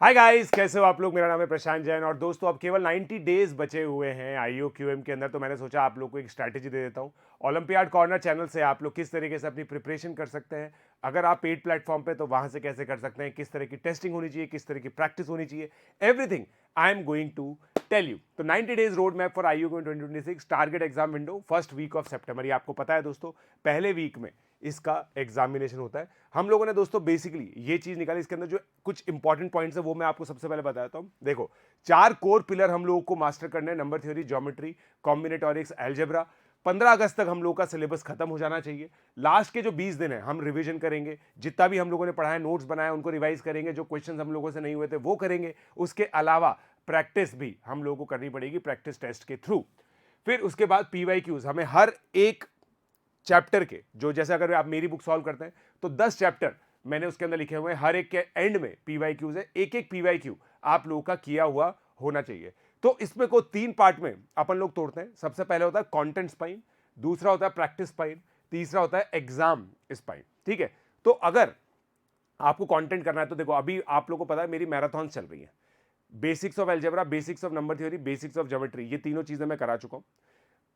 Hi guys, कैसे हो आप लोग। मेरा नाम है प्रशांत जैन और दोस्तों अब केवल 90 डेज बचे हुए हैं IUQM के अंदर। तो मैंने सोचा आप लोग को एक स्ट्रैटेजी दे देता हूँ। ओलंपियाड कॉर्नर चैनल से आप लोग किस तरीके से अपनी प्रिपरेशन कर सकते हैं, अगर आप पेड प्लेटफॉर्म पे तो वहां से कैसे कर सकते हैं, किस तरह की टेस्टिंग होनी चाहिए, किस तरह की प्रैक्टिस होनी चाहिए, everything I am going to tell you. तो 90 days road map for IUQM 2026 target exam window first week of September. ये आपको पता है दोस्तों, पहले वीक में इसका एग्जामिनेशन होता है। हम लोगों ने दोस्तों बेसिकली ये चीज निकाली, इसके अंदर जो कुछ इंपॉर्टेंट पॉइंट्स है वो मैं आपको सबसे पहले बताता हूं। देखो, 4 कोर पिलर हम लोगों को मास्टर करने हैं: नंबर थ्योरी, ज्योमेट्री, कॉम्बिनेटोरिक्स, अलजेब्रा। 15 अगस्त तक हम लोगों का सिलेबस खत्म हो जाना चाहिए। लास्ट के जो 20 दिन है हम रिवीजन करेंगे, जितना भी हम लोगों ने पढ़ा है, नोट्स बनाए उनको रिवाइज करेंगे, जो क्वेश्चन हम लोगों से नहीं हुए थे वो करेंगे। उसके अलावा प्रैक्टिस भी हम लोगों को करनी पड़ेगी प्रैक्टिस टेस्ट के थ्रू। फिर उसके बाद PYQs हमें हर एक चैप्टर के, जो जैसे अगर आप मेरी बुक सॉल्व करते हैं तो 10 चैप्टर मैंने उसके अंदर लिखे हुए हैं, हर एक के एंड में PYQs है। एक एक PYQ आप लोगों का किया हुआ होना चाहिए। तो इसमें को 3 पार्ट में अपन लोग तोड़ते हैं। सबसे पहले होता है कंटेंट स्पाइन, दूसरा होता है प्रैक्टिस स्पाइन, तीसरा होता है एग्जाम स्पाइन। ठीक है, तो अगर आपको कंटेंट करना है तो देखो, अभी आप लोगों को पता है मेरी मैराथन चल रही है। Basics of algebra, basics of number theory, basics of geometry, ये तीनों चीजें मैं करा चुका हूं।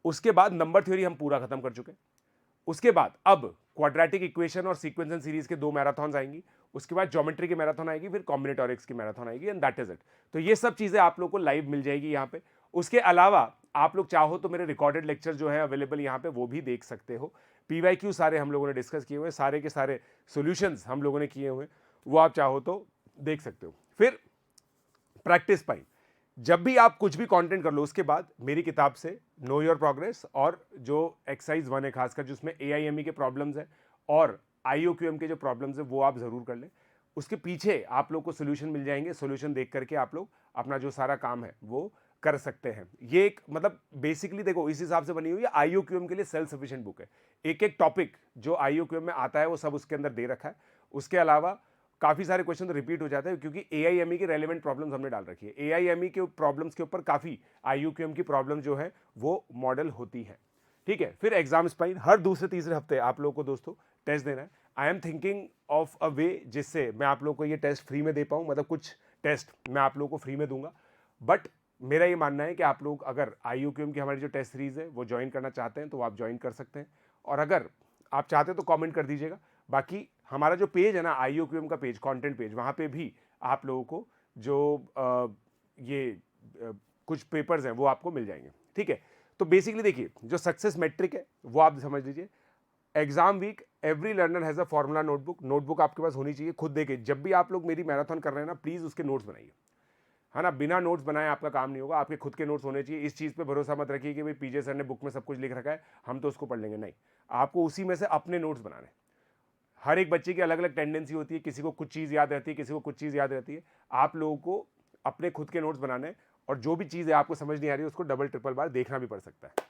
उसके बाद नंबर थ्योरी हम पूरा खत्म कर चुके हैं। उसके बाद अब क्वाड्रेटिक इक्वेशन और सीक्वेंस एंड सीरीज के 2 मैराथन आएंगी। उसके बाद ज्योमेट्री की मैराथन आएगी, फिर कॉम्बिनेटोरिक्स की मैराथन आएगी, एंड दैट इज इट। तो ये सब चीजें आप लोग को लाइव मिल जाएगी यहाँ पे। उसके अलावा आप लोग चाहो तो मेरे रिकॉर्डेड लेक्चर जो है अवेलेबल यहाँ पे, वो भी देख सकते हो। PYQ सारे हम लोगों ने डिस्कस किए हुए हैं, सारे के सारे सॉल्यूशंस हम लोगों ने किए हुए हैं, वो आप चाहो तो देख सकते हो। फिर प्रैक्टिस पाइन, जब भी आप कुछ भी कंटेंट कर लो उसके बाद मेरी किताब से नो योर प्रोग्रेस और जो एक्सरसाइज 1 है खासकर जिसमें AIME के प्रॉब्लम्स है और IUQM के जो प्रॉब्लम्स है वो आप जरूर कर लें। उसके पीछे आप लोग को सोल्यूशन मिल जाएंगे, सोल्यूशन देख करके आप लोग अपना जो सारा काम है वो कर सकते हैं। ये एक मतलब बेसिकली देखो इस हिसाब से बनी हुई है, IUQM के लिए सेल्फ सफिशिएंट बुक है। एक एक टॉपिक जो IUQM में आता है वो सब उसके अंदर दे रखा है। उसके अलावा काफी सारे क्वेश्चन तो रिपीट हो जाते हैं क्योंकि AIME की रेलेवेंट प्रॉब्लम्स हमने डाल रखी है। AIME के प्रॉब्लम्स के ऊपर काफी IUQM की प्रॉब्लम जो है वो मॉडल होती है। ठीक है, फिर एग्जाम स्पाइन हर दूसरे तीसरे हफ्ते आप लोगों को दोस्तों टेस्ट देना है। I am thinking of a way जिससे मैं आप लोग को ये टेस्ट फ्री में दे पाऊँ, मतलब कुछ टेस्ट मैं आप लोगों को फ्री में दूंगा। बट मेरा ये मानना है कि आप लोग अगर IUQM की हमारी जो टेस्ट सीरीज है वो ज्वाइन करना चाहते हैं तो आप ज्वाइन कर सकते हैं, और अगर आप चाहते हैं तो कमेंट कर दीजिएगा। बाकी हमारा जो पेज है ना IUQM का पेज, कंटेंट पेज, वहाँ पे भी आप लोगों को जो ये कुछ पेपर्स हैं वो आपको मिल जाएंगे। ठीक है, तो बेसिकली देखिए जो सक्सेस मेट्रिक है वो आप समझ लीजिए। Exam week every learner has a formula notebook. Notebook आपके पास होनी चाहिए। खुद देखिए, जब भी आप लोग मेरी मैराथन कर रहे हैं ना, प्लीज उसके नोट्स बनाइए, है ना। बिना नोट्स बनाए आपका काम नहीं होगा, आपके खुद के नोट्स होने चाहिए। इस चीज़ पे भरोसा मत रखिए कि भाई PJ सर ने बुक में सब कुछ लिख रखा है हम तो उसको पढ़ लेंगे, नहीं। आपको उसी में से अपने नोट्स बनाने। हर एक बच्चे की अलग अलग टेंडेंसी होती है, किसी को कुछ चीज़ याद रहती है, किसी को कुछ चीज़ याद रहती है। आप लोगों को अपने खुद के नोट्स बनाने हैं, और जो भी चीज़ है आपको समझ नहीं आ रही है उसको डबल ट्रिपल बार देखना भी पड़ सकता है।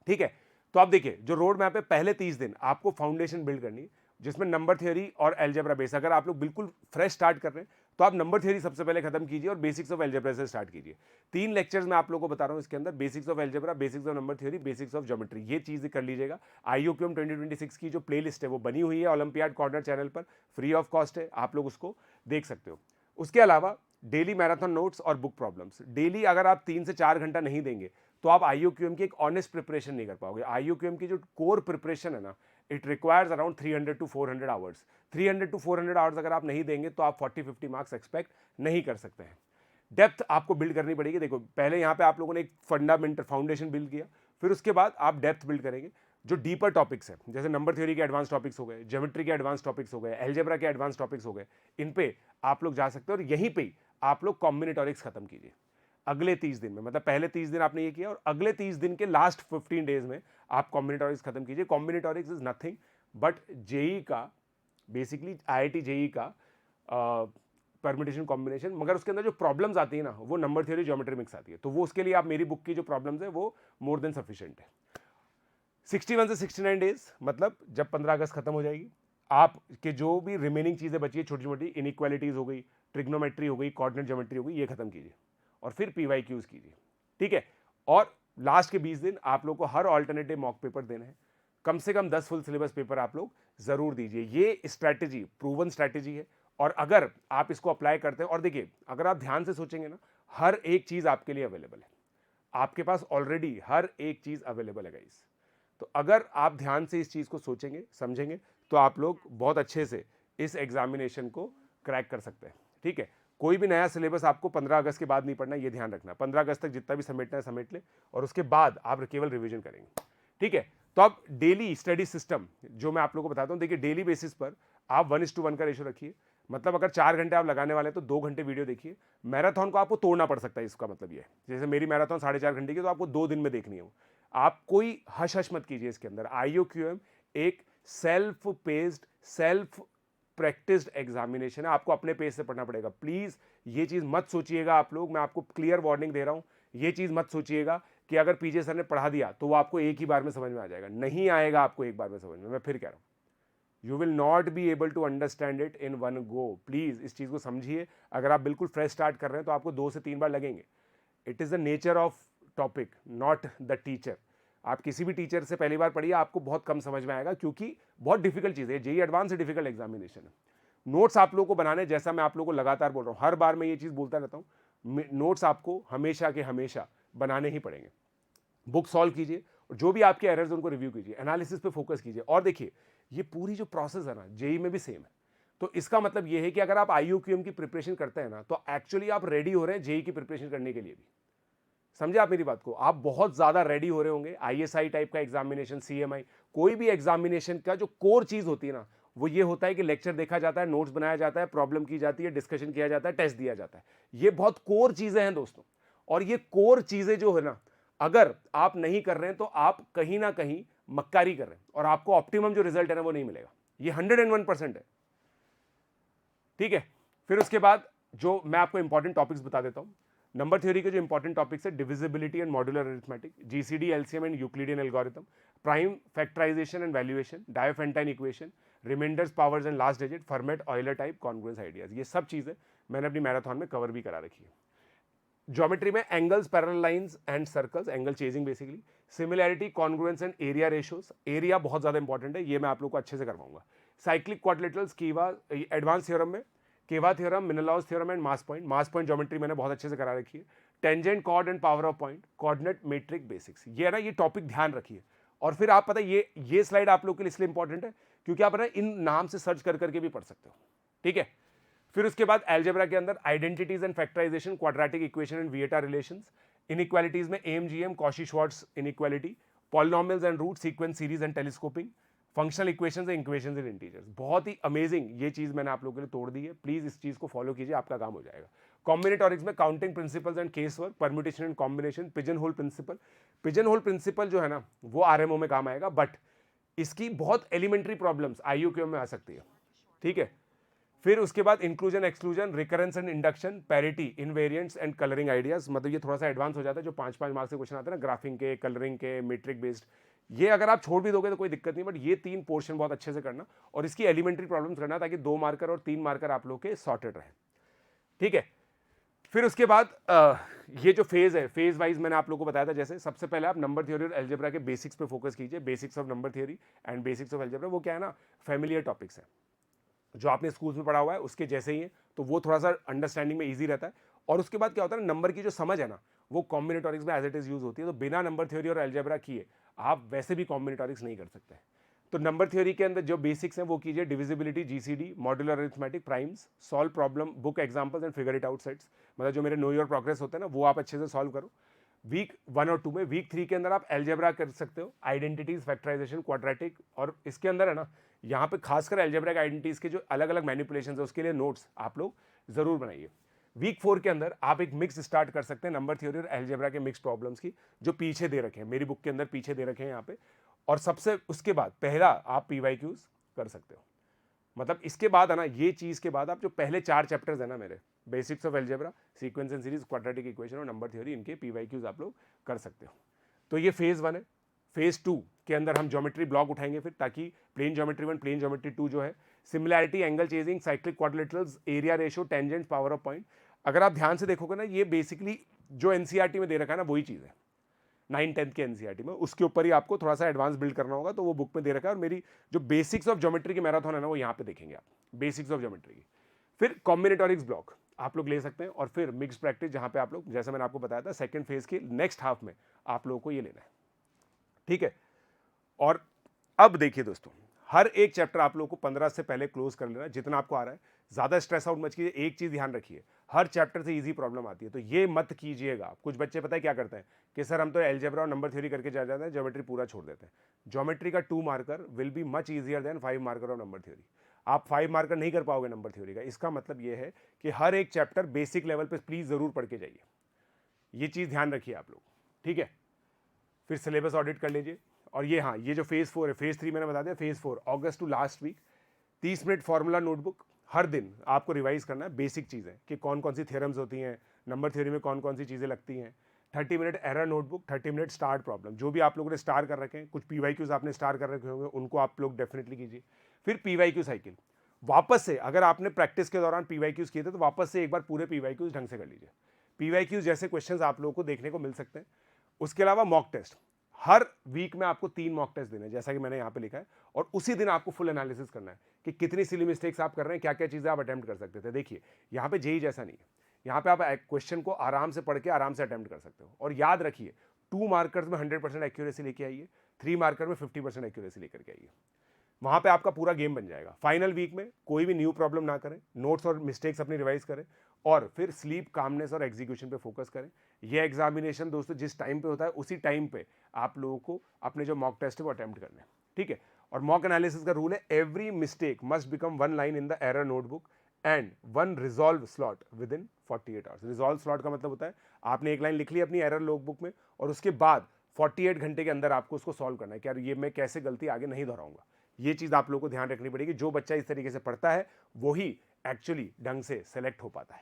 ठीक है, तो आप देखिए जो रोड मैप है, पहले 30 दिन आपको फाउंडेशन बिल्ड करनी है जिसमें नंबर थ्योरी और एल्जेब्रा बेस। अगर आप लोग बिल्कुल फ्रेश स्टार्ट कर रहे हैं तो आप नंबर थ्योरी सबसे पहले खत्म कीजिए और बेसिक्स ऑफ एल्जेब्रा से स्टार्ट कीजिए। 3 लेक्चर्स में आप लोगों को बता रहा हूं इसके अंदर, basics of algebra, basics of number theory, basics of geometry, ये चीज़ कर लीजिएगा। IUQM 2026 की जो प्लेलिस्ट है वो बनी हुई है ओलंपियाड कॉर्नर चैनल पर, फ्री ऑफ कॉस्ट है, आप लोग उसको देख सकते हो। उसके अलावा डेली मैराथन नोट्स और बुक प्रॉब्लम्स डेली अगर आप 3 से 4 घंटा नहीं देंगे तो आप IUQM की एक ऑनेस्ट प्रिपरेशन नहीं कर पाओगे। IUQM की जो कोर प्रिपरेशन है ना, it requires around 300 to 400 hours. 300 to 400 hours अगर आप नहीं देंगे तो आप 40-50 मार्क्स एक्सपेक्ट नहीं कर सकते हैं। डेप्थ आपको बिल्ड करनी पड़ेगी। देखो पहले यहाँ पे आप लोगों ने एक फंडामेंटल फाउंडेशन बिल्ड किया, फिर उसके बाद आप डेप्थ बिल्ड करेंगे। जो डीपर टॉपिक्स है जैसे नंबर थ्योरी के एडवांस टॉपिक्स हो गए, ज्योमेट्री के एडवांस टॉपिक्स हो गए, एल्जेब्रा के एडवांस टॉपिक्स हो गए, इन पे आप लोग जा सकते हो और यहीं पे आप लोग कॉम्बिनेटोरिक्स खत्म कीजिए अगले 30 दिन में। मतलब पहले 30 दिन आपने ये किया और अगले 30 दिन के लास्ट 15 डेज में आप कॉम्बिनेटोरिक्स खत्म कीजिए। कॉम्बिनेटोरिक्स इज नथिंग बट जेई का, बेसिकली IIT जेई का परमिटेशन कॉम्बिनेशन, मगर उसके अंदर जो प्रॉब्लम्स आती है ना वो नंबर थ्योरी ज्योमेट्री मिक्स आती है, तो वो उसके लिए आप मेरी बुक की जो प्रॉब्लम्स है वो मोर देन सफिशिएंट है। 61 से 69 डेज, मतलब जब 15 अगस्त खत्म हो जाएगी, आपके जो भी रिमेनिंग चीज़ें बची है छोटी मोटी, इनइक्वालिटीज हो गई, ट्रिग्नोमेट्री हो गई, कोऑर्डिनेट ज्योमेट्री हो गई, ये खत्म कीजिए और फिर PYQs कीजिए। ठीक है, और लास्ट के 20 दिन आप लोग को हर ऑल्टरनेटिव मॉक पेपर देना है। कम से कम 10 फुल सिलेबस पेपर आप लोग जरूर दीजिए। ये स्ट्रैटेजी प्रूवन स्ट्रैटेजी है और अगर आप इसको अप्लाई करते हैं, और देखिए अगर आप ध्यान से सोचेंगे ना, हर एक चीज़ आपके लिए अवेलेबल है, आपके पास ऑलरेडी हर एक चीज़ अवेलेबल है गाइस। तो अगर आप ध्यान से इस चीज़ को सोचेंगे, समझेंगे, तो आप लोग बहुत अच्छे से इस एग्जामिनेशन को क्रैक कर सकते हैं। ठीक है, कोई भी नया सिलेबस आपको 15 अगस्त के बाद नहीं पढ़ना, ये ध्यान रखना। 15 अगस्त तक जितना भी समेटना है समेट ले, और उसके बाद आप केवल रिवीजन करेंगे। ठीक है, तो आप डेली स्टडी सिस्टम जो मैं आप लोगों को बताता हूँ, देखिए डेली बेसिस पर आप 1:1 का रेशो रखिए। मतलब अगर 4 घंटे आप लगाने वाले हैं तो 2 घंटे वीडियो देखिए। मैराथन को आपको तोड़ना पड़ सकता है, इसका मतलब ये है, जैसे मेरी मैराथन 4.5 घंटे की, तो आपको 2 दिन में देखनी है। आप कोई हश हश मत कीजिए इसके अंदर। IUQM एक self paced, self practised examination है, आपको अपने पेज से पढ़ना पड़ेगा। प्लीज ये चीज मत सोचिएगा आप लोग, मैं आपको क्लियर वार्निंग दे रहा हूं, ये चीज मत सोचिएगा कि अगर पीजे सर ने पढ़ा दिया तो वो आपको एक ही बार में समझ में आ जाएगा। नहीं आएगा आपको एक बार में समझ में, मैं फिर कह रहा हूं, you will not be able to understand it in one go. Please इस चीज को समझिए। अगर आप बिल्कुल फ्रेश स्टार्ट कर रहे हैं तो आपको 2 से 3 बार लगेंगे। It is the nature of topic, not the teacher. आप किसी भी टीचर से पहली बार पढ़िए, आपको बहुत कम समझ में आएगा, क्योंकि बहुत डिफिकल्ट चीज़ है। जेईई एडवांस से डिफिकल्ट एग्जामिनेशन है। नोट्स आप लोगों को बनाने, जैसा मैं आप लोगों को लगातार बोल रहा हूँ, हर बार मैं ये चीज़ बोलता रहता हूँ, नोट्स आपको हमेशा के हमेशा बनाने ही पड़ेंगे। बुक सॉल्व कीजिए, और जो भी आपके एरर्स उनको रिव्यू कीजिए, एनालिसिस पे फोकस कीजिए। और देखिए ये पूरी जो प्रोसेस है ना, जेईई में भी सेम है। तो इसका मतलब ये है कि अगर आप IUQM की प्रिपरेशन करते हैं ना, तो एक्चुअली आप रेडी हो रहे हैं जेईई की प्रिपरेशन करने के लिए भी। समझे आप मेरी बात को? आप बहुत ज्यादा रेडी हो रहे होंगे। ISI टाइप का एग्जामिनेशन, CMI, कोई भी एग्जामिनेशन का जो कोर चीज होती है ना, वो ये होता है कि लेक्चर देखा जाता है, नोट्स बनाया जाता है, प्रॉब्लम की जाती है, डिस्कशन किया जाता है, टेस्ट दिया जाता है। ये बहुत कोर चीजें हैं दोस्तों। और ये कोर चीजें जो है ना, अगर आप नहीं कर रहे हैं तो आप कहीं ना कहीं मक्कारी कर रहे हैं, और आपको ऑप्टिमम जो रिजल्ट है ना वो नहीं मिलेगा। ये 101% है। ठीक है, फिर उसके बाद जो मैं आपको इंपॉर्टेंट टॉपिक्स बता देता हूं। नंबर थ्योरी के जो इंपॉर्टेंट टॉपिक्स है, divisibility and modular arithmetic, GCD, LCM and Euclidean algorithm, prime factorization and valuation, Diophantine equation, remainders, powers and last digit, Fermat, Euler type, congruence ideas. ये सब चीजें मैंने अपनी मैराथन में कवर भी करा रखी है। ज्योमेट्री में angles, parallel lines and circles, angle chasing basically, similarity, congruence and area ratios. Area बहुत ज्यादा इंपॉर्टेंट है, ये मैं आप लोग को अच्छे से करवाऊंगा। Cyclic quadrilaterals, Ceva advance theorem में Ceva theorem, Menelaus theorem and mass point. Mass point geometry मैंने बहुत अच्छे से करा रखी है। Tangent, chord and power of point, coordinate metric basics. ये है ना, ये टॉपिक ध्यान रखिए। और फिर आप पता है ये स्लाइड आप लोग के लिए इसलिए इंपॉर्टेंट है क्योंकि आप ना इन नाम से सर्च कर करके भी पढ़ सकते हो। ठीक है, फिर उसके बाद अलजेब्रा के अंदर identities and factorisation, quadratic equation and Vieta relations. Inequalities में AMGM, Cauchy Schwarz inequality, polynomials and root, sequence, series and telescoping, functional equations and equations in integers. बहुत ही अमेजिंग ये चीज मैंने आप लोगों के लिए तोड़ दी है। प्लीज इस चीज को फॉलो कीजिए, आपका काम हो जाएगा। कॉम्बिनेटोरिक्स में counting principles and case work, permutation and combination, pigeonhole principle. Pigeonhole principle जो है ना, वो RMO में काम आएगा, बट इसकी बहुत एलिमेंट्री प्रॉब्लम्स IUQM में आ सकती है। ठीक है, फिर उसके बाद inclusion, exclusion, recurrence and induction, parity, invariants and colouring ideas. मतलब ये थोड़ा सा एडवांस हो जाता है, जो 5-5 मार्क्स के क्वेश्चन आते हैं ना, ग्राफिंग के, कलरिंग के, मेट्रिक बेस्ड। ये अगर आप छोड़ भी दोगे तो कोई दिक्कत नहीं, बट ये 3 पोर्शन बहुत अच्छे से करना, और इसकी एलिमेंट्री प्रॉब्लम्स करना, ताकि 2 मार्कर और 3 मार्कर आप लोग के सॉर्टेड रहे। ठीक है, फिर उसके बाद ये जो फेज है, फेज वाइज मैंने आप लोगों को बताया था। जैसे सबसे पहले आप नंबर थ्योरी और अलजेब्रा के बेसिक्स पे फोकस कीजिए। Basics of number theory and basics of algebra, वो क्या है ना, फैमिलियर टॉपिक्स है, जो आपने स्कूल में पढ़ा हुआ है उसके जैसे ही है, तो वो थोड़ा सा अंडरस्टैंडिंग में ईजी रहता है। और उसके बाद क्या होता है ना, नंबर की जो समझ है ना, वो कॉम्बिनेटोरिक्स में एज इट इज यूज होती है। तो बिना नंबर थ्योरी और अलजेब्रा किए आप वैसे भी कॉम्बिनेटोरिक्स नहीं कर सकते। तो नंबर थ्योरी के अंदर जो बेसिक्स हैं वो कीजिए, divisibility, GCD, modular arithmetic, primes, solve problem, book examples and figure it out sets. मतलब जो मेरे नो योर प्रोग्रेस होते हैं ना, वो आप अच्छे से सॉल्व करो वीक 1 और 2 में। वीक 3 के अंदर आप अलजेब्रा कर सकते हो, आइडेंटिटीज, फैक्टराइजेशन, क्वाड्रेटिक, और इसके अंदर है ना, यहाँ पे खासकर अलजेब्रा आइडेंटिटीज के जो अलग अलग मैनिपुलेशन है उसके लिए नोट्स आप लोग जरूर बनाइए। वीक 4 के अंदर आप एक मिक्स स्टार्ट कर सकते हैं नंबर थ्योरी और अलजेब्रा के मिक्स प्रॉब्लम्स की, जो पीछे दे रखे हैं मेरी बुक के अंदर, पीछे दे रखे हैं यहाँ पे। और सबसे उसके बाद पहला आप PYQs कर सकते हो। मतलब इसके बाद है ना, ये चीज के बाद आप जो पहले 4 चैप्टर्स है ना मेरे, basics of algebra, sequence and series, quadratic equation और नंबर थ्योरी, इनके PYQs आप लोग कर सकते हो। तो ये फेज 1 है। फेज 2 के अंदर हम ज्योमेट्री ब्लॉक उठाएंगे फिर, ताकि प्लेन ज्योमेट्री 1, प्लेन ज्योमेट्री 2 जो है, similarity, angle chasing, cyclic quadrilaterals, area ratio, tangent, power of point. अगर आप ध्यान से देखोगे ना, ये बेसिकली जो NCERT में दे रखा है ना, वही चीज़ है 9-10 के NCERT में। उसके ऊपर ही आपको थोड़ा सा एडवांस बिल्ड करना होगा, तो वो बुक में दे रखा है। और मेरी जो बेसिक्स ऑफ ज्योमेट्री की मैराथन है ना, वो यहाँ पे देखेंगे आप, बेसिक्स ऑफ ज्योमेट्री की। फिर कॉम्बिनेटोरिक्स ब्लॉक आप लोग ले सकते हैं, और फिर मिक्स प्रैक्टिस जहां पे आप लोग, जैसा मैंने आपको बताया था, सेकंड फेज के नेक्स्ट हाफ में आप लोगों को ये लेना है, ठीक है। और अब देखिए दोस्तों, हर एक चैप्टर आप लोगों को 15 से पहले क्लोज कर लेना जितना आपको आ रहा है। ज़्यादा स्ट्रेस आउट मत कीजिए। एक चीज़ ध्यान रखिए, हर चैप्टर से इजी प्रॉब्लम आती है, तो ये मत कीजिएगा। कुछ बच्चे पता है क्या करते हैं कि सर हम तो एलजेब्रा और नंबर थ्योरी करके जा जाते हैं, ज्योमेट्री पूरा छोड़ देते हैं। ज्योमेट्री का 2 marker will be much easier than 5 marker of number theory. आप 5 मार्कर नहीं कर पाओगे नंबर थ्योरी का। इसका मतलब ये है कि हर एक चैप्टर बेसिक लेवल पर प्लीज़ ज़रूर पढ़ के जाइए, ये चीज़ ध्यान रखिए आप लोग, ठीक है। फिर सिलेबस ऑडिट कर लीजिए। और ये हाँ, ये जो फेज़ 4 है, फेज़ 3 मैंने बता दिया, phase 4 August to last week 30 minute formula notebook हर दिन आपको रिवाइज करना है। बेसिक चीज़ें कि कौन कौन सी थ्योरम्स होती हैं, नंबर थ्योरी में कौन कौन सी चीज़ें लगती हैं। 30 minute error notebook, 30 minute star problem. जो भी आप लोगों ने स्टार कर रखे हैं, कुछ PYQs आपने स्टार कर रखे होंगे, उनको आप लोग डेफिनेटली कीजिए। फिर PYQ साइकिल वापस से, अगर आपने प्रैक्टिस के दौरान PYQs किए थे तो वापस से एक बार पूरे PYQs ढंग से कर लीजिए। PYQs जैसे क्वेश्चंस आप लोगों को देखने को मिल सकते हैं। उसके अलावा मॉक टेस्ट, हर वीक में आपको 3 मॉक टेस्ट देने हैं, जैसा कि मैंने यहाँ पे लिखा है, और उसी दिन आपको फुल एनालिसिस करना है कि कितनी सिली मिस्टेक्स आप कर रहे हैं, क्या क्या चीज़ें आप अटेम्प्ट कर सकते थे। देखिए यहाँ पे जेई जैसा नहीं है, यहाँ पे आप क्वेश्चन को आराम से पढ़ के आराम से अटेम्प्ट कर सकते हो। और याद रखिए 2 मार्कर्स में 100% एक्यूरेसी लेके आइए, 3 मार्कर में 50% एक्यूरेसी लेकर के आइए। वहाँ पे आपका पूरा गेम बन जाएगा। फाइनल वीक में कोई भी न्यू प्रॉब्लम ना करें, नोट्स और मिस्टेक्स अपनी रिवाइज करें, और फिर स्लीप, कामनेस और एग्जीक्यूशन पे फोकस करें। ये एग्जामिनेशन दोस्तों जिस टाइम पे होता है उसी टाइम पे आप लोगों को अपने जो मॉक टेस्ट है वो अटेम्प्ट करने हैं, ठीक है। और मॉक एनालिसिस का रूल है, every mistake must become 1 line in the error notebook and 1 resolve slot with in 48 hours. Resolve slot का मतलब होता है आपने एक लाइन लिख ली अपनी एरर नोटबुक में, और उसके बाद 48 घंटे के अंदर आपको उसको सॉल्व करना है कि यार ये मैं कैसे गलती आगे नहीं दोहराऊंगा। ये चीज़ आप लोगों को ध्यान रखनी पड़ेगी। जो बच्चा इस तरीके से पढ़ता है वही एक्चुअली ढंग से सेलेक्ट हो पाता है,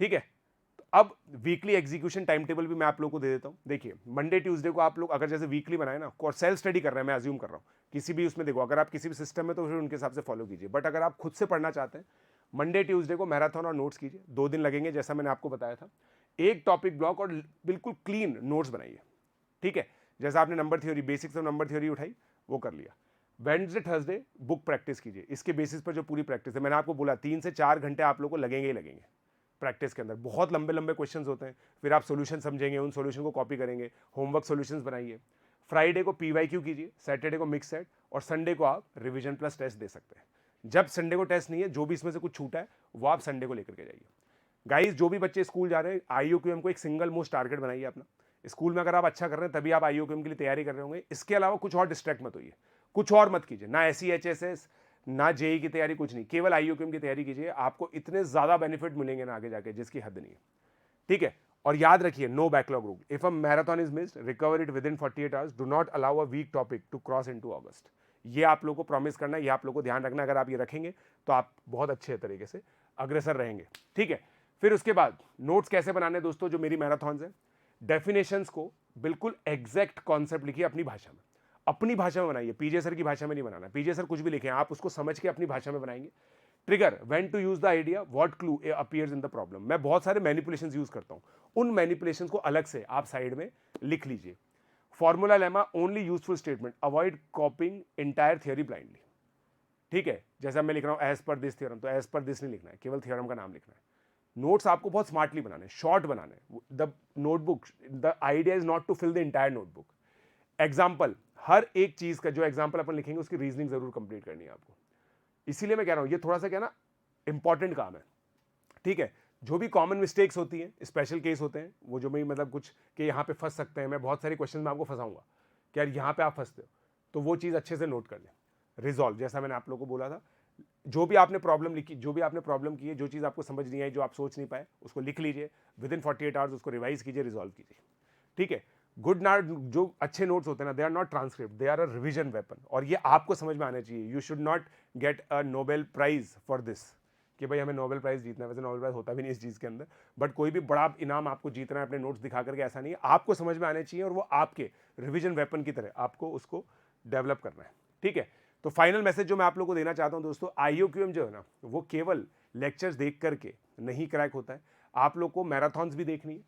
ठीक है। तो अब वीकली एग्जीक्यूशन टाइम टेबल भी मैं आप लोगों को दे देता हूं। देखिए मंडे ट्यूसडे को आप लोग अगर जैसे वीकली बनाए ना, और सेल्फ स्टडी कर रहे हैं, मैं अज्यूम कर रहा हूं किसी भी उसमें, देखो अगर आप किसी भी सिस्टम में तो फिर उनके हिसाब से फॉलो कीजिए, बट अगर आप खुद से पढ़ना चाहते हैं, मंडे ट्यूसडे को मैराथन और नोट्स कीजिए। 2 दिन लगेंगे जैसा मैंने आपको बताया था। एक टॉपिक ब्लॉक और बिल्कुल क्लीन नोट्स बनाइए, ठीक है। जैसा आपने number theory, basics of number theory उठाई, वो कर लिया। वेडनेसडे थर्सडे बुक प्रैक्टिस कीजिए। इसके बेसिस पर जो पूरी प्रैक्टिस है, मैंने आपको बोला 3 से 4 घंटे आप लोगों को लगेंगे ही लगेंगे प्रैक्टिस के अंदर। बहुत लंबे लंबे क्वेश्चंस होते हैं, फिर आप सॉल्यूशन समझेंगे, उन सॉल्यूशन को कॉपी करेंगे, होमवर्क सॉल्यूशंस बनाइए। फ्राइडे को PYQ कीजिए, सैटरडे को मिक्स सेट, और संडे को आप रिवीजन प्लस टेस्ट दे सकते हैं। जब संडे को टेस्ट नहीं है, जो भी इसमें से कुछ छूटा है वो आप संडे को लेकर के जाइए। गाइस जो भी बच्चे स्कूल जा रहे हैं, IUQM को एक सिंगल मोस्ट टारगेट बनाइए अपना। स्कूल में अगर आप अच्छा कर रहे हैं तभी आप IUQM के लिए तैयारी कर रहे होंगे। इसके अलावा कुछ और डिस्ट्रैक्ट मत होइए, कुछ और मत कीजिए, ना SEHSS ना JEE की तैयारी, कुछ नहीं, केवल IUQM की तैयारी कीजिए। आपको इतने ज्यादा बेनिफिट मिलेंगे ना आगे जाके जिसकी हद नहीं है, ठीक है। और याद रखिए, no backlog rule. If a marathon is missed, recover it within 48 hours. Do not allow a weak topic to cross into August. ये आप लोगों को प्रॉमिस करना है, ये आप लोगों को ध्यान रखना है। अगर आप ये रखेंगे तो आप बहुत अच्छे तरीके से अग्रसर रहेंगे, ठीक है। फिर उसके बाद नोट्स कैसे बनाने दोस्तों, जो मेरी मैराथन है, डेफिनेशंस को बिल्कुल एग्जैक्ट कॉन्सेप्ट लिखिए अपनी भाषा में, अपनी भाषा में बनाइए। पीजे सर की भाषा में नहीं बनाना। पीजे सर कुछ भी लिखे आप उसको समझ के अपनी भाषा में बनाएंगे। Trigger, when to use the idea, what clue appears in the problem. मैं बहुत सारे मैनिपुलेशंस यूज करता हूं, उन मैनिपुलेशंस को अलग से आप साइड में लिख लीजिए। Formula lemma, only useful statement, avoid कॉपिंग entire theory blindly, ठीक है। जैसा मैं लिख रहा हूं एज पर दिस थ्योरम, तो एज पर दिस नहीं लिखना है, केवल थ्योरम का नाम लिखना है। नोट्स आपको बहुत स्मार्टली बनाने, शॉर्ट बनाने। The notebook, the idea is not to fill the entire notebook. Example, हर एक चीज का जो एग्जाम्पल अपन लिखेंगे उसकी रीजनिंग जरूर कंप्लीट करनी है आपको। इसीलिए मैं कह रहा हूं ये थोड़ा सा क्या ना इंपॉर्टेंट काम है, ठीक है। जो भी कॉमन मिस्टेक्स होती हैं, स्पेशल केस होते हैं, वो जो भी मतलब कुछ कि यहाँ पे फंस सकते हैं, मैं बहुत सारे क्वेश्चन में आपको फंसाऊंगा कि यार यहाँ पे आप फंसते हो, तो वो चीज़ अच्छे से नोट कर लें। रिजॉल्व, जैसा मैंने आप लोगों को बोला था, जो भी आपने प्रॉब्लम लिखी, जो भी आपने प्रॉब्लम की है, जो चीज़ आपको समझ नहीं आई, जो आप सोच नहीं पाए, उसको लिख लीजिए। विद इन 48 आवर्स उसको रिवाइज कीजिए, रिजॉल्व कीजिए, ठीक है। गुड नोट, जो अच्छे नोट्स होते हैं ना, they are not transcript, they are a revision weapon. और ये आपको समझ में आना चाहिए। You should not get a Nobel prize for this कि भाई हमें नोबेल प्राइज जीतना है। वैसे नोबेल प्राइज होता भी नहीं इस चीज़ के अंदर, बट कोई भी बड़ा इनाम आपको जीतना है अपने नोट्स दिखा करके, ऐसा नहीं है। आपको समझ में आने चाहिए और वो आपके रिविजन वेपन की तरह आपको उसको डेवलप करना है, ठीक है। तो फाइनल मैसेज जो मैं आप लोगों को देना चाहता हूं दोस्तों, IUQM जो है ना, वो केवल लेक्चर्स देख करके नहीं क्रैक होता है। आप लोग को मैराथन्स भी देखनी है,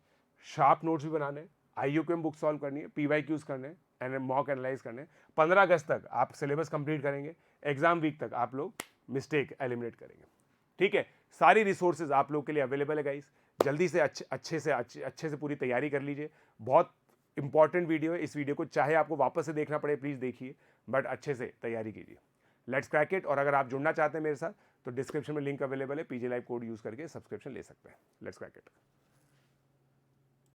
शार्प नोट्स भी बनाने हैं, IUQM बुक सॉल्व करनी है, PYQs करने हैं, एंड मॉक एनालाइज करने हैं। 15 अगस्त तक आप सिलेबस कंप्लीट करेंगे, एग्जाम वीक तक आप लोग मिस्टेक एलिमिनेट करेंगे। ठीक है, सारी रिसोर्सेज आप लोग के लिए अवेलेबल है गाइस। जल्दी से अच्छे से पूरी तैयारी कर लीजिए। बहुत इंपॉर्टेंट वीडियो है। इस वीडियो को चाहे आपको वापस से देखना पड़े, प्लीज़ देखिए, बट अच्छे से तैयारी कीजिए। Let's crack it. और अगर आप जुड़ना चाहते हैं मेरे साथ तो डिस्क्रिप्शन में लिंक अवेलेबल है, पीजे लाइव कोड यूज़ करके सब्सक्रिप्शन ले सकते हैं। Let's crack it.